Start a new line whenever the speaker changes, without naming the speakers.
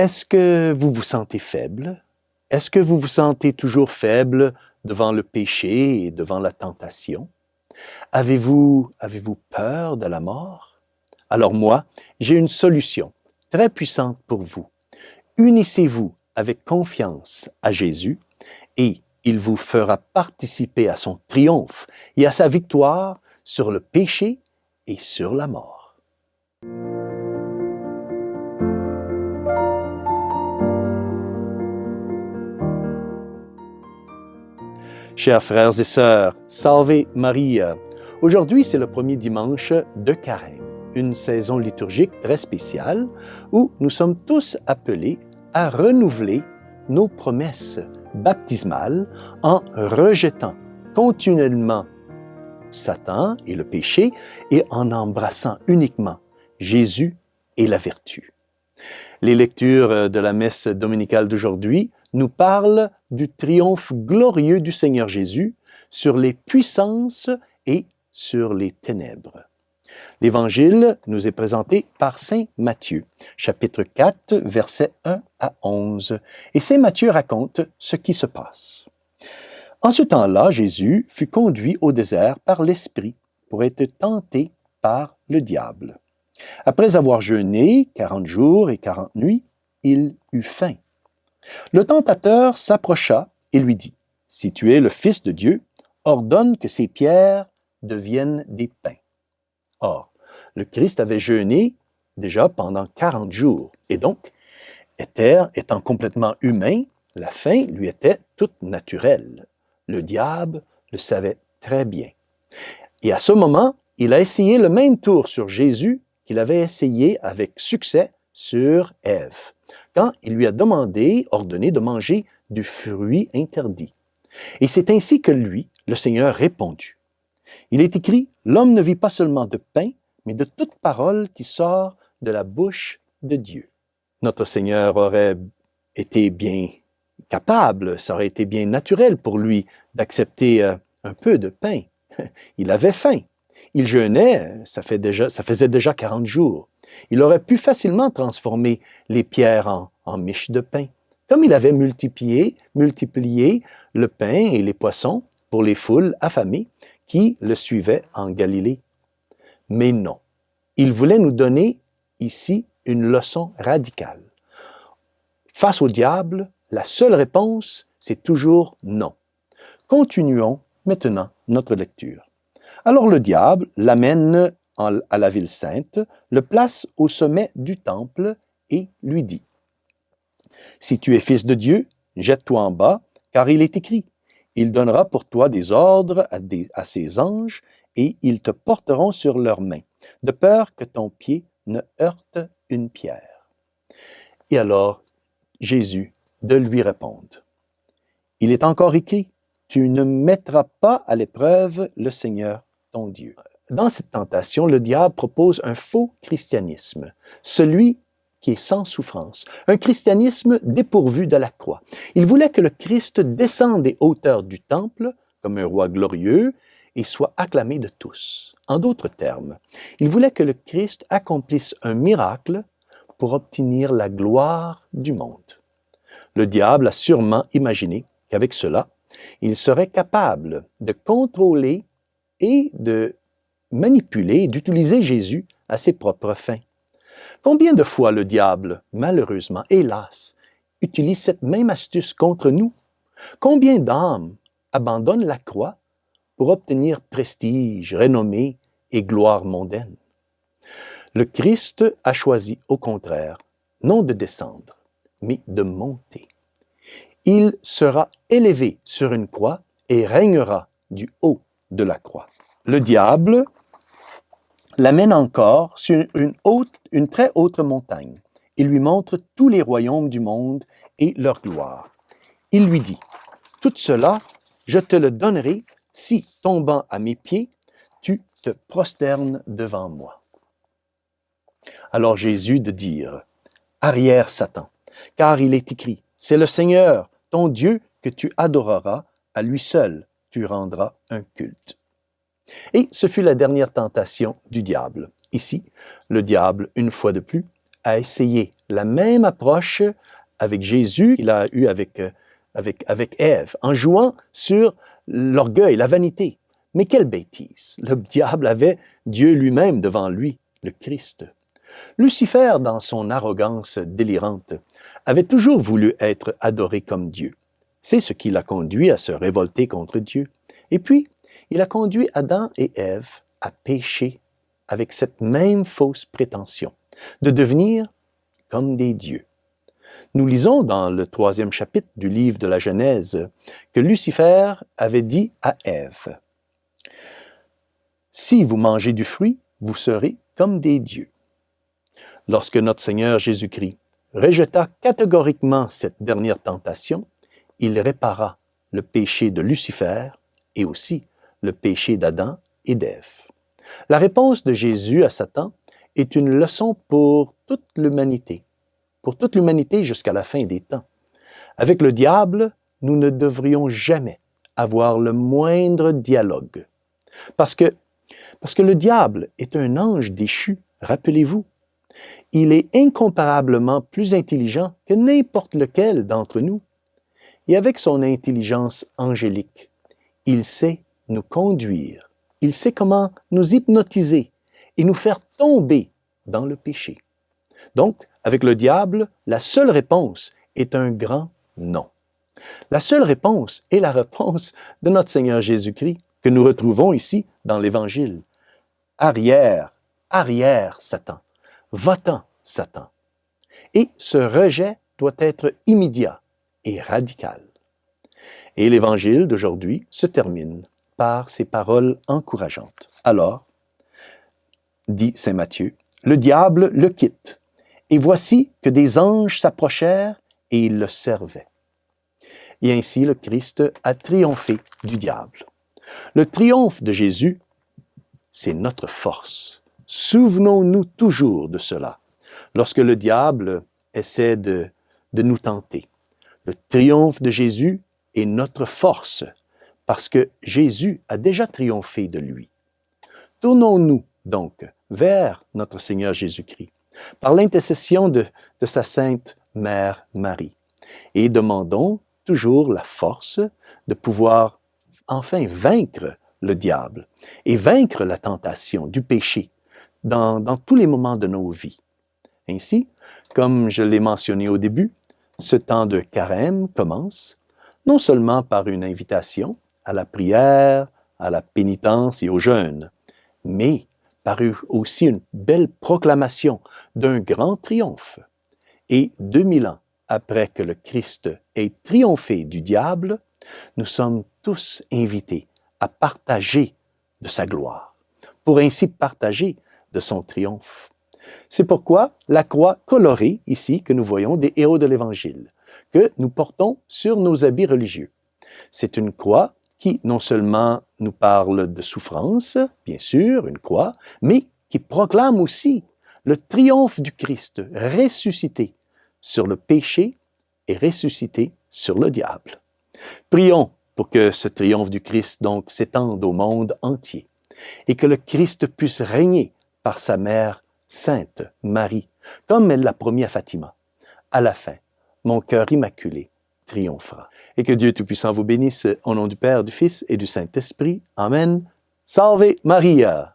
Est-ce que vous vous sentez faible? Est-ce que vous vous sentez toujours faible devant le péché et devant la tentation? Avez-vous peur de la mort? Alors moi, j'ai une solution très puissante pour vous. Unissez-vous avec confiance à Jésus et il vous fera participer à son triomphe et à sa victoire sur le péché et sur la mort. Chers frères et sœurs, Salve Maria! Aujourd'hui, c'est le premier dimanche de Carême, une saison liturgique très spéciale où nous sommes tous appelés à renouveler nos promesses baptismales en rejetant continuellement Satan et le péché et en embrassant uniquement Jésus et la vertu. Les lectures de la messe dominicale d'aujourd'hui nous parlent du triomphe glorieux du Seigneur Jésus sur les puissances et sur les ténèbres. L'Évangile nous est présenté par Saint Matthieu, chapitre 4, versets 1 à 11. Et Saint Matthieu raconte ce qui se passe. En ce temps-là, Jésus fut conduit au désert par l'Esprit pour être tenté par le diable. Après avoir jeûné 40 jours et 40 nuits, il eut faim. Le tentateur s'approcha et lui dit, « Si tu es le Fils de Dieu, ordonne que ces pierres deviennent des pains. » Or, le Christ avait jeûné déjà pendant 40 jours, et donc, étant complètement humain, la faim lui était toute naturelle. Le diable le savait très bien. Et à ce moment, il a essayé le même tour sur Jésus qu'il avait essayé avec succès sur Ève, quand il lui a ordonné de manger du fruit interdit. Et c'est ainsi que lui, le Seigneur, répondu. Il est écrit, « L'homme ne vit pas seulement de pain, mais de toute parole qui sort de la bouche de Dieu. » Notre Seigneur aurait été bien capable, ça aurait été bien naturel pour lui d'accepter un peu de pain. Il avait faim. Il jeûnait, ça faisait déjà 40 jours. Il aurait pu facilement transformer les pierres en miches de pain, comme il avait multiplié le pain et les poissons pour les foules affamées qui le suivaient en Galilée. Mais non, il voulait nous donner ici une leçon radicale. Face au diable, la seule réponse, c'est toujours non. Continuons maintenant notre lecture. Alors le diable l'amène à la ville sainte, le place au sommet du temple et lui dit, « Si tu es fils de Dieu, jette-toi en bas, car il est écrit, il donnera pour toi des ordres à ses anges et ils te porteront sur leurs mains, de peur que ton pied ne heurte une pierre. » Et alors, Jésus de lui répondre, « Il est encore écrit, tu ne mettras pas à l'épreuve le Seigneur ton Dieu. » Dans cette tentation, le diable propose un faux christianisme, celui qui est sans souffrance, un christianisme dépourvu de la croix. Il voulait que le Christ descende des hauteurs du temple comme un roi glorieux et soit acclamé de tous. En d'autres termes, il voulait que le Christ accomplisse un miracle pour obtenir la gloire du monde. Le diable a sûrement imaginé qu'avec cela, il serait capable de contrôler et de manipuler, d'utiliser Jésus à ses propres fins. Combien de fois le diable, malheureusement, hélas, utilise cette même astuce contre nous? Combien d'âmes abandonnent la croix pour obtenir prestige, renommée et gloire mondaine? Le Christ a choisi, au contraire, non de descendre, mais de monter. Il sera élevé sur une croix et régnera du haut de la croix. Le diable l'amène encore sur une très haute montagne. Il lui montre tous les royaumes du monde et leur gloire. Il lui dit, « Tout cela, je te le donnerai si, tombant à mes pieds, tu te prosternes devant moi. » Alors Jésus de dire, « Arrière, Satan, car il est écrit, c'est le Seigneur, ton Dieu, que tu adoreras, à lui seul tu rendras un culte. » Et ce fut la dernière tentation du diable. Ici, le diable, une fois de plus, a essayé la même approche avec Jésus qu'il a eue avec Ève, en jouant sur l'orgueil, la vanité. Mais quelle bêtise! Le diable avait Dieu lui-même devant lui, le Christ. Lucifer, dans son arrogance délirante, avait toujours voulu être adoré comme Dieu. C'est ce qui l'a conduit à se révolter contre Dieu. Et puis, il a conduit Adam et Ève à pécher avec cette même fausse prétention, de devenir comme des dieux. Nous lisons dans le 3e chapitre du livre de la Genèse que Lucifer avait dit à Ève, « Si vous mangez du fruit, vous serez comme des dieux. » Lorsque notre Seigneur Jésus-Christ rejeta catégoriquement cette dernière tentation, il répara le péché de Lucifer et aussi le péché d'Adam et d'Ève. La réponse de Jésus à Satan est une leçon pour toute l'humanité jusqu'à la fin des temps. Avec le diable, nous ne devrions jamais avoir le moindre dialogue. Parce que le diable est un ange déchu, rappelez-vous. Il est incomparablement plus intelligent que n'importe lequel d'entre nous. Et avec son intelligence angélique, il sait nous conduire. Il sait comment nous hypnotiser et nous faire tomber dans le péché. Donc, avec le diable, la seule réponse est un grand non. La seule réponse est la réponse de notre Seigneur Jésus-Christ que nous retrouvons ici dans l'Évangile. Arrière, arrière, Satan. Va-t'en, Satan. Et ce rejet doit être immédiat et radical. Et l'Évangile d'aujourd'hui se termine par ces paroles encourageantes. Alors, dit saint Matthieu, le diable le quitte. Et voici que des anges s'approchèrent et ils le servaient. Et ainsi le Christ a triomphé du diable. Le triomphe de Jésus, c'est notre force. Souvenons-nous toujours de cela. Lorsque le diable essaie de nous tenter, le triomphe de Jésus est notre force, parce que Jésus a déjà triomphé de lui. Tournons-nous donc vers notre Seigneur Jésus-Christ, par l'intercession de sa sainte Mère Marie, et demandons toujours la force de pouvoir enfin vaincre le diable et vaincre la tentation du péché dans tous les moments de nos vies. Ainsi, comme je l'ai mentionné au début, ce temps de carême commence non seulement par une invitation à la prière, à la pénitence et au jeûne, mais par aussi une belle proclamation d'un grand triomphe. Et 2000 ans après que le Christ ait triomphé du diable, nous sommes tous invités à partager de sa gloire, pour ainsi partager de son triomphe. C'est pourquoi la croix colorée ici que nous voyons des héros de l'Évangile, que nous portons sur nos habits religieux. C'est une croix qui non seulement nous parle de souffrance, bien sûr, une croix, mais qui proclame aussi le triomphe du Christ ressuscité sur le péché et ressuscité sur le diable. Prions pour que ce triomphe du Christ donc s'étende au monde entier et que le Christ puisse régner par sa mère sainte Marie, comme elle l'a promis à Fatima. À la fin, mon cœur immaculé triomphera. Et que Dieu Tout-Puissant vous bénisse au nom du Père, du Fils et du Saint-Esprit. Amen. Salve Maria!